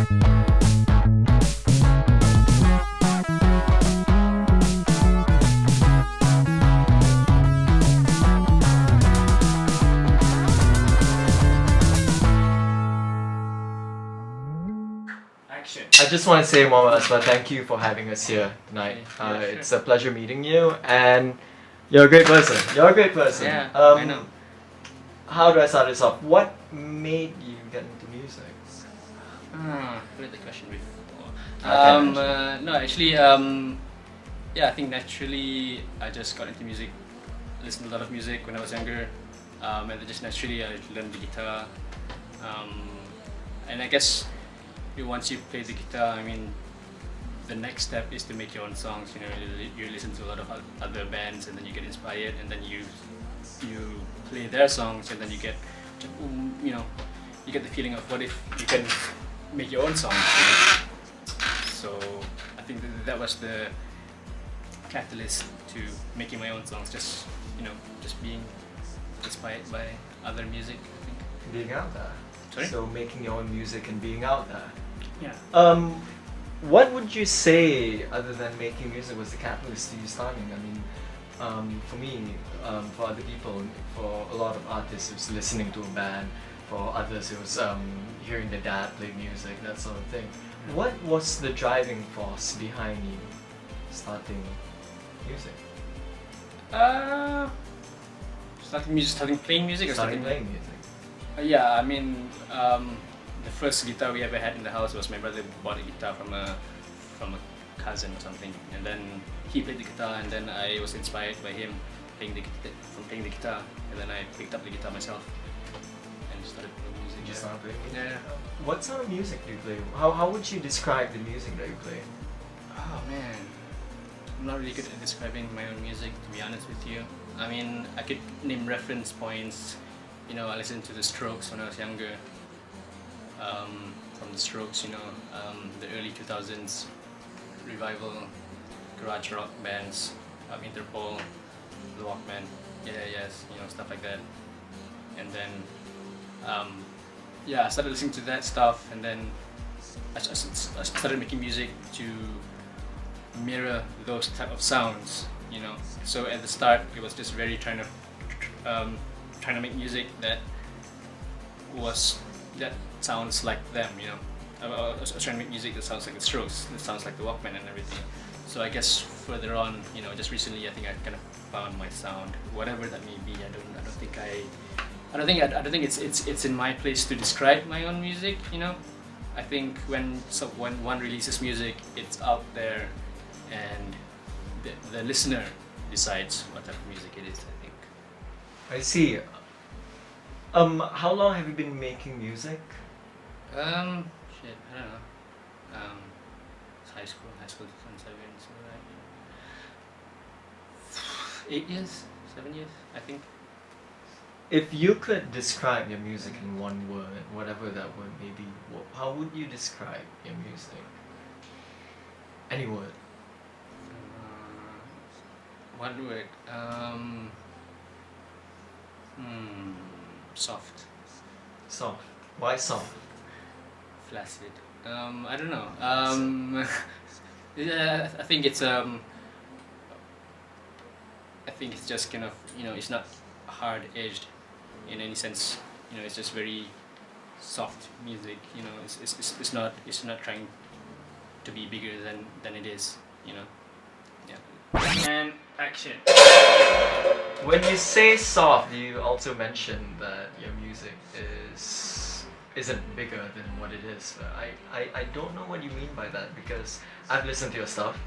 I just want to say, Mama Asma, thank you for having us here tonight. Yeah, sure. It's a pleasure meeting you, and you're a great person. You're a great person. Yeah, I know. How do I start this off? What made you get into music? Read the question before. Okay, No, actually, yeah, I think naturally I just got into music. Listened to a lot of music when I was younger, and then just naturally I learned the guitar. And I guess once you play the guitar, I mean, the next step is to make your own songs. You know, you listen to a lot of other bands, and then you get inspired, and then you play their songs, and then you get, you know, you get the feeling of what if you can make your own songs. You know? So I think that was the catalyst to making my own songs. Just just being inspired by other music. I think. Being out there. Sorry? So making your own music and being out there. Yeah. What would you say, other than making music, was the catalyst to you starting? I mean, for me, for other people, for a lot of artists, it was listening to a band. For others, it was hearing their dad play music, that sort of thing. What was the driving force behind you starting music? Starting playing music, or Starting playing music. Yeah, I mean, the first guitar we ever had in the house was my brother bought a guitar from a cousin or something, and then he played the guitar, and then I was inspired by him playing the guitar, and then I picked up the guitar myself and started playing music. You started playing music? Yeah. What sort of music do you play? How would you describe the music that you play? Oh man, I'm not really good at describing my own music, to be honest with you. I mean, I could name reference points. You know, I listened to the Strokes when I was younger. From the Strokes, you know, the early 2000s revival garage rock bands, Interpol, the Walkman, yes, you know, stuff like that. And then, I started listening to that stuff, and then I started making music to mirror those type of sounds, you know. So at the start, it was just very trying to make music that sounds like them, you know. I was trying to make music that sounds like the Strokes, that sounds like the Walkman and everything. So I guess further on, you know, just recently, I think I kind of found my sound, whatever that may be. I don't think it's in my place to describe my own music, you know. I think when one releases music, it's out there, and the listener decides what type of music it is, I think. I see. How long have you been making music? I don't know. It's high school 2007, so like 8 years, 7 years, I think. If you could describe your music in one word, whatever that word may be, how would you describe your music? Any word. One word. Soft. Soft. Why soft? Flaccid. I don't know. Yeah, I think it's just kind of, you know, it's not hard edged in any sense. You know, it's just very soft music. You know, it's not trying to be bigger than it is. You know. Yeah. And action. When you say soft, you also mention that your music isn't bigger than what it is. I don't know what you mean by that, because I've listened to your stuff,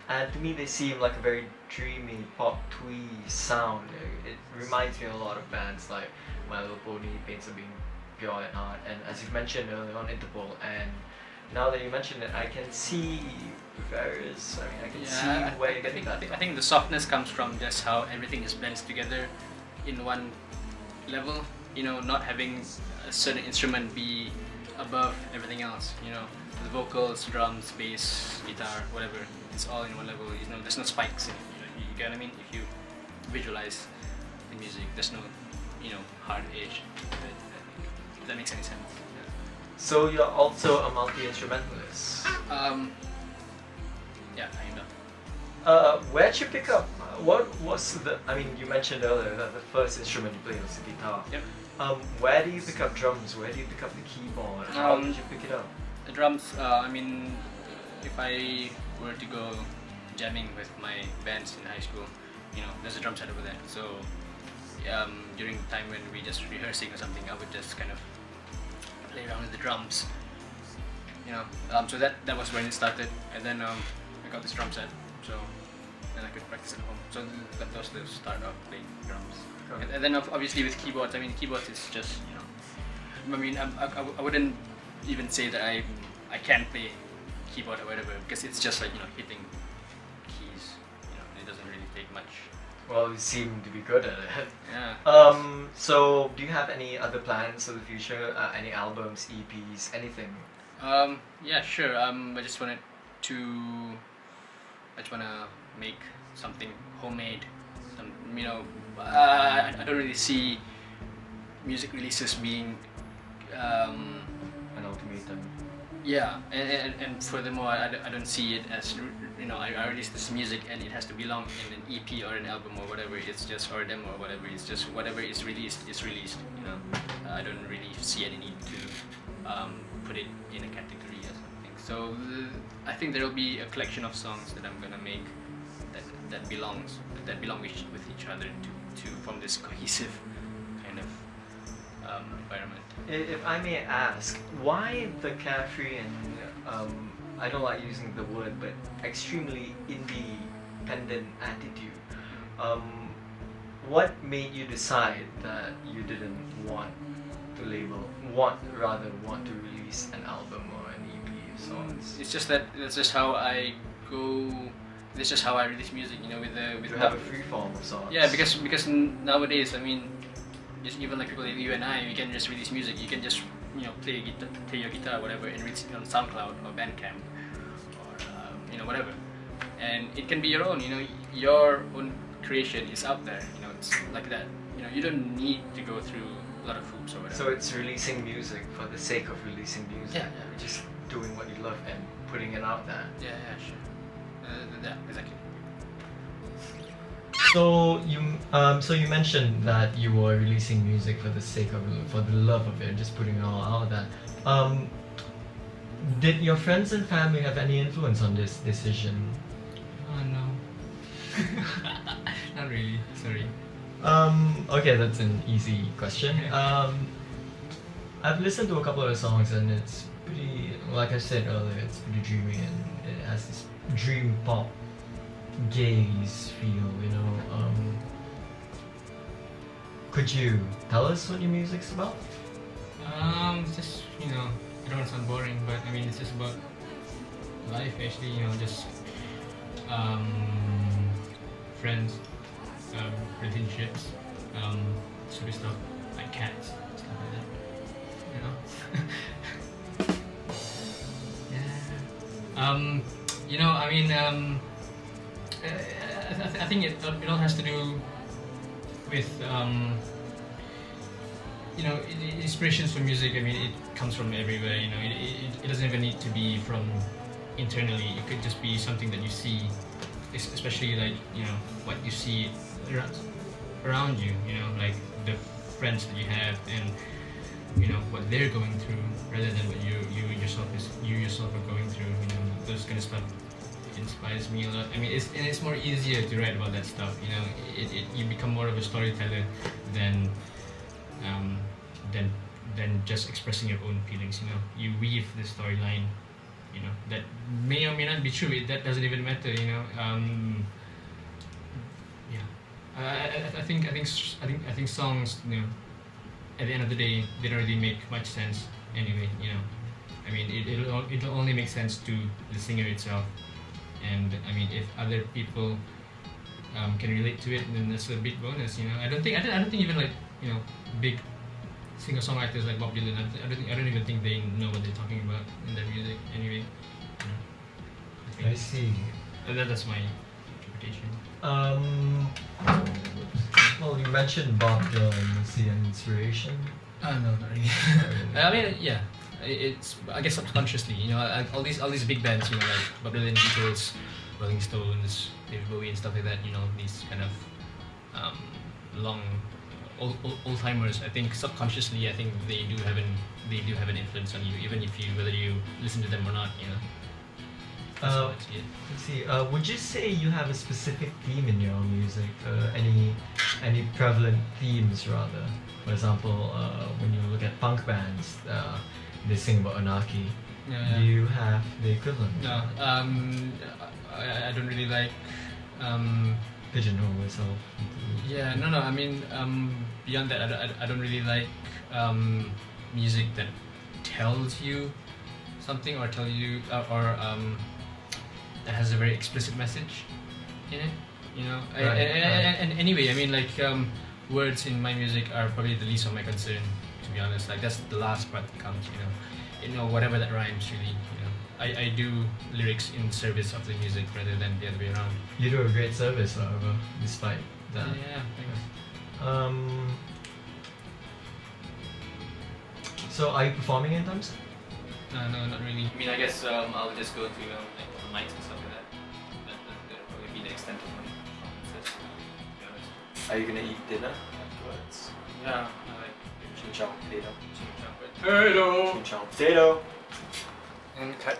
and to me they seem like a very dreamy pop twee sound. It reminds me of a lot of bands like My Little Pony, Paints of Being Pure at Heart, and as you've mentioned earlier on, Interpol. And now that you mention it, I can see various. I mean, I can see where you're getting that. I think the softness comes from just how everything is blends together in one level. You know, not having a certain instrument be above everything else. You know, the vocals, drums, bass, guitar, whatever. It's all in one level. You know, there's no spikes in it. You get what I mean? If you visualize the music, there's no, you know, hard edge. If that makes any sense. Yeah. So you're also a multi-instrumentalist. Yeah, kind of. Where'd you pick up? What was the? I mean, you mentioned earlier that the first instrument you played was the guitar. Yep. Where do you pick up drums? Where do you pick up the keyboard? How did you pick it up? The drums. I mean, if I were to go jamming with my bands in high school, there's a drum set over there. So during the time when we just rehearsing or something, I would just kind of play around with the drums. So that was when it started, and then I got this drum set, so then I could practice at home. So that was the start of playing drums. Okay. And then obviously with keyboards, I mean keyboards is just I mean I wouldn't even say that I can play keyboard or whatever, because it's just like hitting keys. It doesn't really take much. Well, you seem to be good at it. Yeah. So do you have any other plans for the future? Any albums, EPs, anything? Yeah, sure. I just wanna make something homemade. I don't really see music releases being An ultimatum. yeah, and furthermore, I don't see it as I release this music and it has to belong in an EP or an album or whatever. It's just or a demo or whatever. It's just whatever is released is released. I don't really see any need to put it in a category or something. So I think there will be a collection of songs that I'm gonna make that belong with each other to form this cohesive kind of environment. If I may ask, why the carefree and I don't like using the word, but extremely independent attitude? What made you decide that you didn't want to want to release an album or an EP of songs? It's just that that's just how I go. This is just how I release music, with To have a free form of songs. Yeah, because nowadays, I mean, just even like people like you and I, we can just release music. You can just play your guitar, whatever, and release it on SoundCloud or Bandcamp or whatever, and it can be your own. Your own creation is out there. It's like that. You don't need to go through a lot of hoops or whatever. So it's releasing music for the sake of releasing music. Yeah. Just doing what you love and putting it out there. Yeah, sure. Yeah, exactly. So you mentioned that you were releasing music for the sake of for the love of it, just putting it all out there. Did your friends and family have any influence on this decision? No. Not really. Sorry. Okay, that's an easy question. I've listened to a couple of the songs and it's pretty, like I said earlier, it's pretty dreamy and it has this dream pop gaze feel, Could you tell us what your music's about? It's just I don't want to sound boring, but I mean it's just about life actually. Just friends, relationships, sort of stuff like cats, stuff like that. Yeah. I mean, I think it all has to do with inspirations for music. I mean, it comes from everywhere. It doesn't even need to be from internally. It could just be something that you see, especially like what you see around you. Like the friends that you have and what they're going through, rather than what you yourself are going through. Those kind of stuff inspires me a lot. I mean, it's more easier to write about that stuff. You become more of a storyteller than just expressing your own feelings. You weave the storyline. That may or may not be true. That doesn't even matter. Yeah. I think songs. At the end of the day, they don't really make much sense anyway. I mean, it'll only make sense to the singer itself. And I mean, if other people can relate to it, then that's a big bonus. I don't think even like big singer-songwriters like Bob Dylan. I don't even think they know what they're talking about in their music anyway. I see. And that's my interpretation. Well, you mentioned Bob Dylan. Is he an inspiration? No, not really. I mean, yeah. it's I guess subconsciously, you know, all these big bands, you know, like Bob Dylan, Beatles, Rolling Stones, David Bowie, and stuff like that. You know, these kind of long old timers. I think subconsciously, I think they do have an influence on you, even if whether you listen to them or not. You know. That's how I see it. Let's see. Would you say you have a specific theme in your music? Any prevalent themes rather? For example, when you look at punk bands, they sing about anarchy. Yeah. Do you have the equivalent? No. I don't really like. Pigeonhole yourself. Yeah. No. I mean, beyond that, I don't really like music that tells you something or that has a very explicit message in it, you know. Right. And anyway, I mean, like words in my music are probably the least of my concern, to be honest. Like that's the last part that counts, you know. You know, whatever that rhymes, really. You know, I do lyrics in service of the music rather than the other way around. You do a great service, however, despite that. Yeah, thanks. So are you performing in terms? No, not really. I mean, I guess I'll just go to like mics and stuff like that. That'll probably be the extent of my performances, to be honest. Are you gonna eat dinner afterwards? Yeah, I like Chin chow potato. chim cham potato. Chin chow potato. And cut.